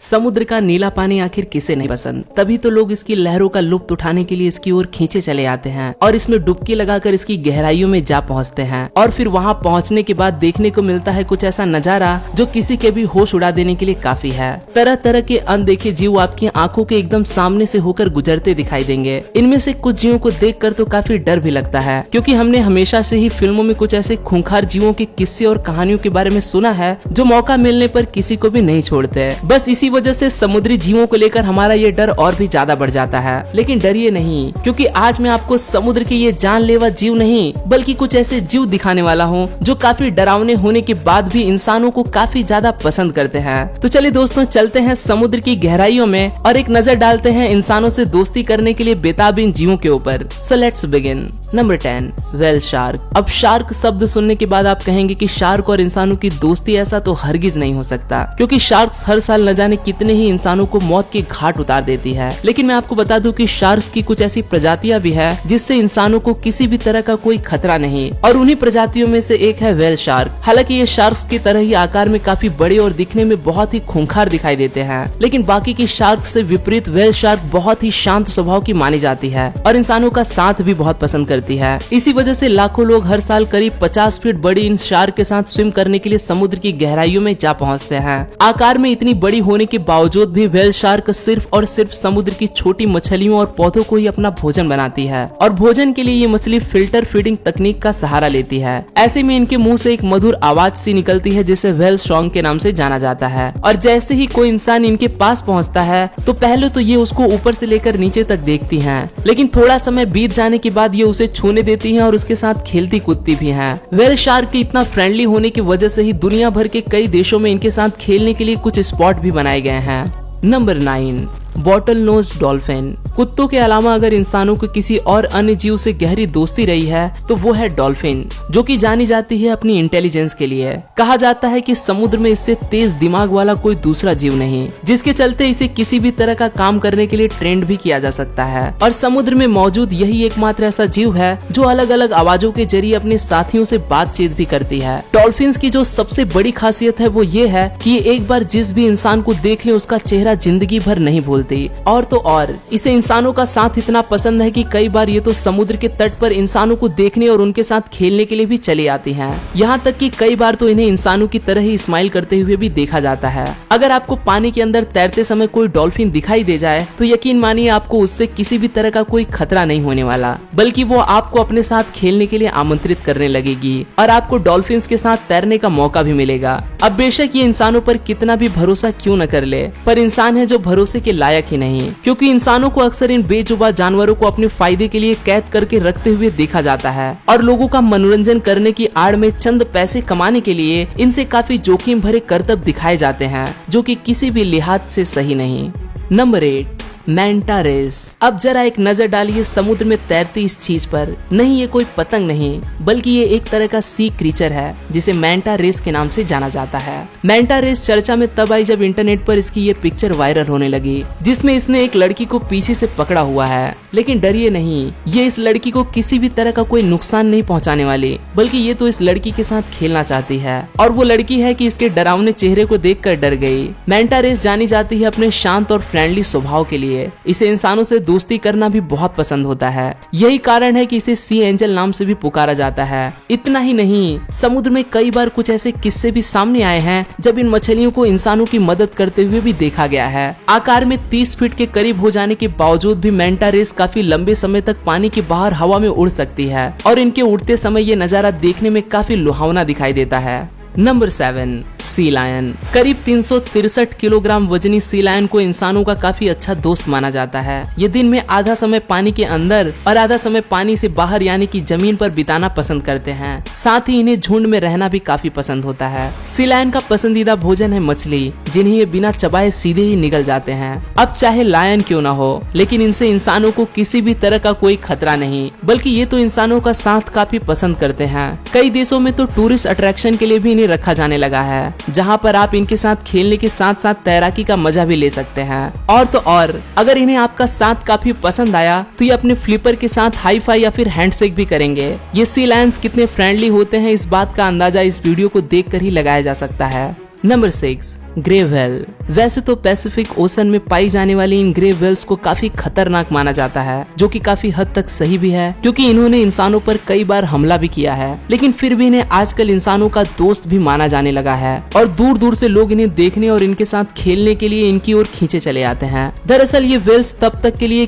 समुद्र का नीला पानी आखिर किसे नहीं पसंद, तभी तो लोग इसकी लहरों का लुत्फ उठाने के लिए इसकी ओर खींचे चले आते हैं और इसमें डुबकी लगाकर इसकी गहराइयों में जा पहुंचते हैं। और फिर वहां पहुंचने के बाद देखने को मिलता है कुछ ऐसा नजारा जो किसी के भी होश उड़ा देने के लिए काफी है। तरह तरह के अनदेखे जीव आपकी आंखों के एकदम सामने से होकर गुजरते दिखाई देंगे। इनमें से कुछ जीवों को देखकर तो काफी डर भी लगता है, क्योंकि हमने हमेशा से ही फिल्मों में कुछ ऐसे खूंखार जीवों के किस्से और कहानियों के बारे में सुना है जो मौका मिलने पर किसी को भी नहीं छोड़ते। बस इसी वजह से समुद्री जीवों को लेकर हमारा ये डर और भी ज्यादा बढ़ जाता है। लेकिन डरिए नहीं, क्योंकि आज मैं आपको समुद्र के ये जानलेवा जीव नहीं बल्कि कुछ ऐसे जीव दिखाने वाला हूँ जो काफी डरावने होने के बाद भी इंसानों को काफी ज्यादा पसंद करते हैं। तो चलिए दोस्तों, चलते हैं समुद्र की गहराइयों में और एक नजर डालते हैं इंसानों से दोस्ती करने के लिए बेताब इन जीवों के ऊपर। So let's begin. Number 10, whale shark. अब शार्क शब्द सुनने के बाद आप कहेंगे कि शार्क और इंसानों की दोस्ती, ऐसा तो हरगिज नहीं हो सकता, क्योंकि शार्क्स हर साल न जाने कितने ही इंसानों को मौत के घाट उतार देती है। लेकिन मैं आपको बता दूं कि शार्क्स की कुछ ऐसी प्रजातियां भी है जिससे इंसानों को किसी भी तरह का कोई खतरा नहीं, और उन्हीं प्रजातियों में से एक है व्हेल शार्क। हालांकि ये शार्क्स की तरह ही आकार में काफी बड़े और दिखने में बहुत ही खूंखार दिखाई देते हैं, लेकिन बाकी की शार्क से विपरीत व्हेल शार्क बहुत ही शांत स्वभाव की मानी जाती है और इंसानों का साथ भी बहुत पसंद करती है। इसी वजह से लाखों लोग हर साल करीब 50 फीट बड़ी इन शार्क के साथ स्विम करने के लिए समुद्र की गहराइयों में जा पहुंचते हैं। आकार में इतनी बड़ी होने के बावजूद भी व्हेल शार्क सिर्फ और सिर्फ समुद्र की छोटी मछलियों और पौधों को ही अपना भोजन बनाती है, और भोजन के लिए ये मछली फिल्टर फीडिंग तकनीक का सहारा लेती है। ऐसे में इनके मुंह से एक मधुर आवाज सी निकलती है जिसे व्हेल सॉन्ग के नाम से जाना जाता है। और जैसे ही कोई इंसान इनके पास पहुंचता है तो पहले तो ये उसको ऊपर से लेकर नीचे तक देखती हैं, लेकिन थोड़ा समय बीत जाने के बाद ये उसे छूने देती हैं और उसके साथ खेलती कूदती भी हैं। व्हेल शार्क के इतना फ्रेंडली होने की वजह से ही दुनिया भर के कई देशों में इनके साथ खेलने के लिए कुछ स्पॉट भी बनाए गए हैं। Number 9, bottle nose dolphin. कुत्तों के अलावा अगर इंसानों को किसी और अन्य जीव से गहरी दोस्ती रही है तो वो है डॉल्फिन, जो कि जानी जाती है अपनी इंटेलिजेंस के लिए। कहा जाता है कि समुद्र में इससे तेज दिमाग वाला कोई दूसरा जीव नहीं, जिसके चलते इसे किसी भी तरह का काम करने के लिए ट्रेंड भी किया जा सकता है। और समुद्र में मौजूद यही एकमात्र ऐसा जीव है जो अलग अलग आवाजों के जरिए अपने साथियों से बातचीत भी करती है। डॉल्फिन की जो सबसे बड़ी खासियत है वो ये है कि एक बार जिस भी इंसान को देख ले उसका चेहरा जिंदगी भर नहीं भूलती। और तो और इसे इंसानों का साथ इतना पसंद है कि कई बार ये तो समुद्र के तट पर इंसानों को देखने और उनके साथ खेलने के लिए भी चली आती हैं। यहाँ तक कि कई बार तो इन्हें इंसानों की तरह ही स्माइल करते हुए भी देखा जाता है। अगर आपको पानी के अंदर तैरते समय कोई डॉल्फिन दिखाई दे जाए तो यकीन मानिए आपको उससे किसी भी तरह का कोई खतरा नहीं होने वाला, बल्कि वो आपको अपने साथ खेलने के लिए आमंत्रित करने लगेगी और आपको डॉल्फिन के साथ तैरने का मौका भी मिलेगा। अब बेशक ये इंसानों पर कितना भी भरोसा क्यों न कर ले, पर इंसान है जो भरोसे के लायक ही नहीं, क्योंकि इंसानों को अक्सर इन बेजुबां जानवरों को अपने फायदे के लिए कैद करके रखते हुए देखा जाता है और लोगों का मनोरंजन करने की आड़ में चंद पैसे कमाने के लिए इनसे काफी जोखिम भरे करतब दिखाए जाते हैं, जो कि किसी भी लिहाज से सही नहीं। नंबर 8, मैंटा रेस। अब जरा एक नजर डालिए समुद्र में तैरती इस चीज पर। नहीं, ये कोई पतंग नहीं, बल्कि ये एक तरह का सी क्रीचर है जिसे मैंटा रेस के नाम से जाना जाता है। मैंटा रेस चर्चा में तब आई जब इंटरनेट पर इसकी ये पिक्चर वायरल होने लगी, जिसमें इसने एक लड़की को पीछे से पकड़ा हुआ है। लेकिन डरिए नहीं, ये इस लड़की को किसी भी तरह का कोई नुकसान नहीं पहुंचाने वाली, बल्कि ये तो इस लड़की के साथ खेलना चाहती है। और वो लड़की है कि इसके डरावने चेहरे को देखकर डर गई। मैंटा रेस जानी जाती है अपने शांत और फ्रेंडली स्वभाव के लिए। इसे इंसानों से दोस्ती करना भी बहुत पसंद होता है। यही कारण है कि इसे सी एंजल नाम से भी पुकारा जाता है। इतना ही नहीं, समुद्र में कई बार कुछ ऐसे किस्से भी सामने आए हैं जब इन मछलियों को इंसानों की मदद करते हुए भी देखा गया है। आकार में 30 फीट के करीब हो जाने के बावजूद भी मैंटा रेस काफी लंबे समय तक पानी के बाहर हवा में उड़ सकती है, और इनके उड़ते समय ये नजारा देखने में काफी लुभावना दिखाई देता है। Number 7, sea lion. करीब 363 किलोग्राम वजनी सी लायन को इंसानों का काफी अच्छा दोस्त माना जाता है। ये दिन में आधा समय पानी के अंदर और आधा समय पानी से बाहर यानी कि जमीन पर बिताना पसंद करते हैं। साथ ही इन्हें झुंड में रहना भी काफी पसंद होता है। सी लायन का पसंदीदा भोजन है मछली, जिन्हें ये बिना चबाए सीधे ही निगल जाते हैं। अब चाहे लायन क्यों न हो, लेकिन इनसे इंसानों को किसी भी तरह का कोई खतरा नहीं, बल्कि ये तो इंसानों का साथ काफी पसंद करते हैं। कई देशों में तो टूरिस्ट अट्रैक्शन के लिए भी रखा जाने लगा है, जहां पर आप इनके साथ खेलने के साथ साथ तैराकी का मजा भी ले सकते हैं। और तो और अगर इन्हें आपका साथ काफी पसंद आया तो ये अपने फ्लिपर के साथ हाई फाई या फिर हैंडशेक भी करेंगे। ये सी लायंस कितने फ्रेंडली होते हैं इस बात का अंदाजा इस वीडियो को देखकर ही लगाया जा सकता है। Number 6, grey whale. वैसे तो पैसिफिक ओशन में पाई जाने वाली इन ग्रे व्हेल्स को काफी खतरनाक माना जाता है, जो कि काफी हद तक सही भी है, क्योंकि इन्होंने इंसानों पर कई बार हमला भी किया है। लेकिन फिर भी इन्हें आजकल इंसानों का दोस्त भी माना जाने लगा है और दूर दूर से लोग इन्हें देखने और इनके साथ खेलने के लिए इनकी ओर खींचे चले आते हैं। दरअसल ये व्हेल्स तब तक के लिए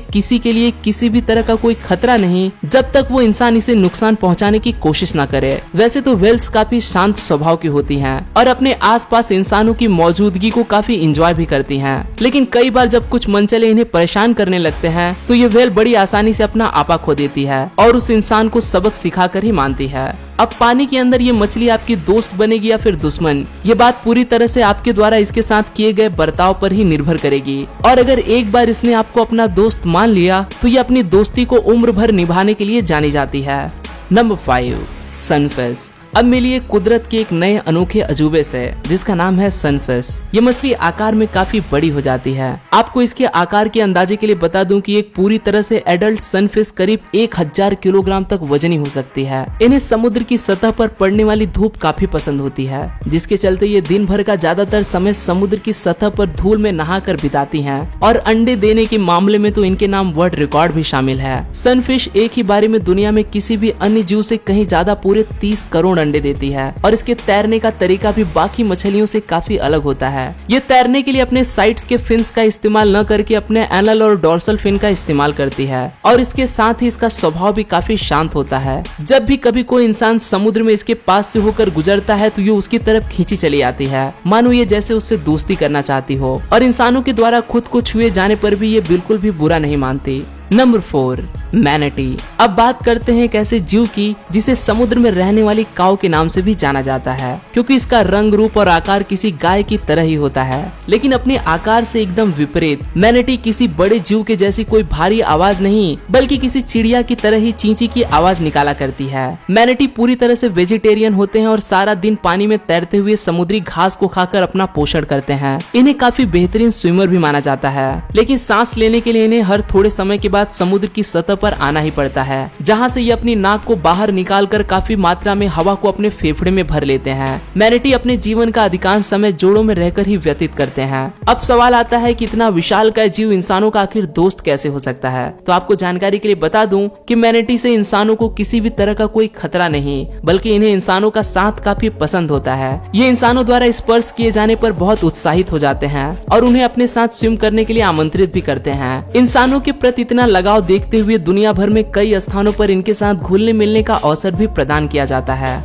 किसी भी तरह का कोई खतरा नहीं जब तक वो इंसान इसे नुकसान पहुंचाने की कोशिश ना करे। वैसे तो व्हेल्स काफी शांत स्वभाव की होती हैं और अपने आसपास इंसानों की मौजूदगी को काफी एंजॉय भी करती हैं। लेकिन कई बार जब कुछ मनचले इन्हें परेशान करने लगते हैं तो ये व्हेल बड़ी आसानी से अपना आपा खो देती है और उस इंसान को सबक सिखाकर ही मानती है। अब पानी के अंदर ये मछली आपकी दोस्त बनेगी या फिर दुश्मन, ये बात पूरी तरह से आपके द्वारा इसके साथ किए गए बर्ताव पर ही निर्भर करेगी। और अगर एक बार इसने आपको अपना दोस्त मान लिया तो ये अपनी दोस्ती को उम्र भर निभाने के लिए जानी जाती है। Number 5, sunfish. अब मिलिए कुदरत के एक नए अनोखे अजूबे से जिसका नाम है सनफिश। ये मछली आकार में काफी बड़ी हो जाती है। आपको इसके आकार के अंदाजे के लिए बता दूं कि एक पूरी तरह से एडल्ट सनफिश करीब 1000 किलोग्राम तक वजनी हो सकती है। इन्हें समुद्र की सतह पर पड़ने वाली धूप काफी पसंद होती है, जिसके चलते ये दिन भर का ज्यादातर समय समुद्र की सतह पर धूल में नहाकर बिताती हैं और अंडे देने के मामले में तो इनके नाम वर्ल्ड रिकॉर्ड भी शामिल है। सनफिश एक ही बारी में दुनिया में किसी भी अन्य जीव से कहीं ज्यादा पूरे 30 करोड़ अंडे देती है और इसके तैरने का तरीका भी बाकी मछलियों से काफी अलग होता है। ये तैरने के लिए अपने साइड्स के फिन्स का इस्तेमाल न करके अपने एनल और डोर्सल फिन का इस्तेमाल करती है और इसके साथ ही इसका स्वभाव भी काफी शांत होता है। जब भी कभी कोई इंसान समुद्र में इसके पास से होकर गुजरता है तो ये उसकी तरफ खींची चली आती है, मानो ये जैसे उससे दोस्ती करना चाहती हो। और इंसानों के द्वारा खुद को छुए जाने पर भी ये बिल्कुल भी बुरा नहीं मानती। Number 4, manatee. अब बात करते हैं एक ऐसे जीव की जिसे समुद्र में रहने वाली काऊ के नाम से भी जाना जाता है, क्योंकि इसका रंग, रूप और आकार किसी गाय की तरह ही होता है, लेकिन अपने आकार से एकदम विपरीत। मैनेटी किसी बड़े जीव के जैसी कोई भारी आवाज नहीं, बल्कि किसी चिड़िया की तरह ही चींची की आवाज निकाला करती है। मैनेटी पूरी तरह से वेजिटेरियन होते हैं और सारा दिन पानी में तैरते हुए समुद्री घास को खाकर अपना पोषण करते हैं। इन्हें काफी बेहतरीन स्विमर भी माना जाता है, लेकिन सांस लेने के लिए इन्हें हर थोड़े समय के बाद समुद्र की सतह पर आना ही पड़ता है, जहां से ये अपनी नाक को बाहर निकालकर काफी मात्रा में हवा को अपने फेफड़े में भर लेते हैं। मैनेटी अपने जीवन का अधिकांश समय जोड़ों में रहकर ही व्यतीत करते हैं। अब सवाल आता है कि इतना विशालकाय जीव इंसानों का आखिर दोस्त कैसे हो सकता है? तो आपको जानकारी के लिए बता दूं कि मैनेटी से इंसानों को किसी भी तरह का कोई खतरा नहीं, बल्कि इन्हें इंसानों का साथ काफी पसंद होता है। ये इंसानों द्वारा स्पर्श किए जाने पर बहुत उत्साहित हो जाते हैं और उन्हें अपने साथ स्विम करने के लिए आमंत्रित भी करते हैं। इंसानों के प्रति इतना लगाव देखते हुए दुनिया भर में कई स्थानों पर इनके साथ घुलने मिलने का अवसर भी प्रदान किया जाता है।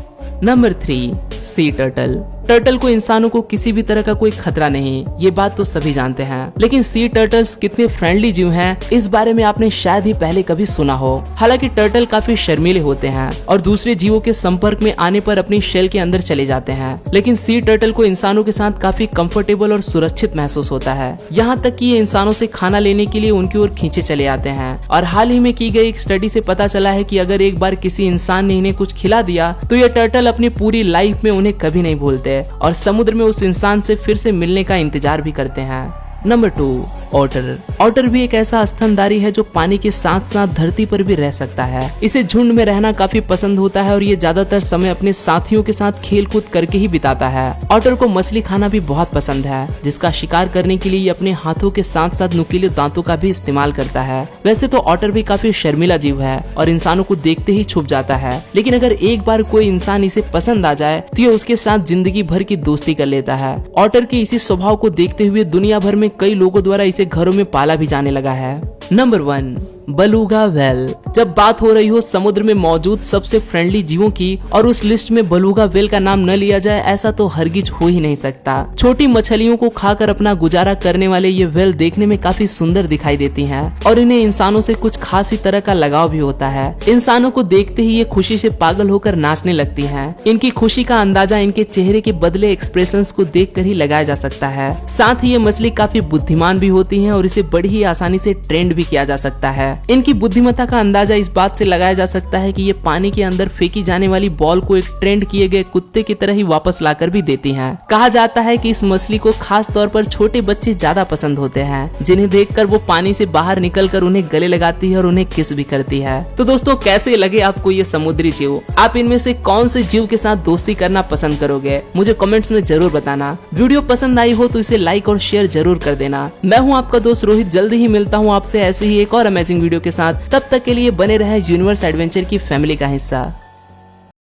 Number 3, sea turtle. टर्टल को इंसानों को किसी भी तरह का कोई खतरा नहीं, ये बात तो सभी जानते हैं, लेकिन सी टर्टल्स कितने फ्रेंडली जीव हैं इस बारे में आपने शायद ही पहले कभी सुना हो। हालांकि टर्टल काफी शर्मीले होते हैं और दूसरे जीवों के संपर्क में आने पर अपनी शेल के अंदर चले जाते हैं, लेकिन सी टर्टल को इंसानों के साथ काफी कंफर्टेबल और सुरक्षित महसूस होता है। यहाँ तक कि ये इंसानों से खाना लेने के लिए उनकी ओर खींचे चले आते हैं। और हाल ही में की गई एक स्टडी से पता चला है कि अगर एक बार किसी इंसान ने इन्हें कुछ खिला दिया तो ये टर्टल अपनी पूरी लाइफ में उन्हें कभी नहीं भूलते और समुद्र में उस इंसान से फिर से मिलने का इंतजार भी करते हैं। Number 2, otter. ऑटर भी एक ऐसा स्तनधारी है जो पानी के साथ साथ धरती पर भी रह सकता है। इसे झुंड में रहना काफी पसंद होता है और ये ज्यादातर समय अपने साथियों के साथ खेल कूद करके ही बिताता है। ऑटर को मछली खाना भी बहुत पसंद है, जिसका शिकार करने के लिए ये अपने हाथों के साथ साथ नुकीले दांतों का भी इस्तेमाल करता है। वैसे तो ऑटर भी काफी शर्मिला जीव है और इंसानों को देखते ही छुप जाता है, लेकिन अगर एक बार कोई इंसान इसे पसंद आ जाए तो ये उसके साथ जिंदगी भर की दोस्ती कर लेता है। ऑटर के इसी स्वभाव को देखते हुए दुनिया भर में कई लोगों द्वारा इसे घरों में पाला भी जाने लगा है। Number 1, beluga whale. जब बात हो रही हो समुद्र में मौजूद सबसे फ्रेंडली जीवों की और उस लिस्ट में बेलुगा व्हेल का नाम न लिया जाए ऐसा तो हरगिज हो ही नहीं सकता। छोटी मछलियों को खाकर अपना गुजारा करने वाले ये व्हेल देखने में काफी सुंदर दिखाई देती हैं और इन्हें इंसानों से कुछ खास ही तरह का लगाव भी होता है। इंसानों को देखते ही ये खुशी से पागल होकर नाचने लगती हैं। इनकी खुशी का अंदाजा इनके चेहरे के बदले एक्सप्रेशंस को देखकर ही लगाया जा सकता है। साथ ही ये मछली काफी बुद्धिमान भी होती है और इसे बड़ी ही आसानी से ट्रेंड भी किया जा सकता है। इनकी बुद्धिमत्ता का अंदाजा इस बात से लगाया जा सकता है कि ये पानी के अंदर फेंकी जाने वाली बॉल को एक ट्रेंड किए गए कुत्ते की तरह ही वापस लाकर भी देती हैं। कहा जाता है कि इस मछली को खास तौर पर छोटे बच्चे ज्यादा पसंद होते हैं, जिन्हें देखकर वो पानी से बाहर निकलकर उन्हें गले लगाती है और उन्हें किस भी करती है। तो दोस्तों, कैसे लगे आपको ये समुद्री जीव? आप इनमें से कौन से जीव के साथ दोस्ती करना पसंद करोगे? मुझे कमेंट्स में जरूर बताना। वीडियो पसंद आई हो तो इसे लाइक और शेयर जरूर कर देना। मैं हूँ आपका दोस्त रोहित, जल्दी ही मिलता हूँ आपसे ऐसे ही एक और अमेजिंग वीडियो के साथ। तब तक के लिए बने रहे यूनिवर्स एडवेंचर की फैमिली का हिस्सा।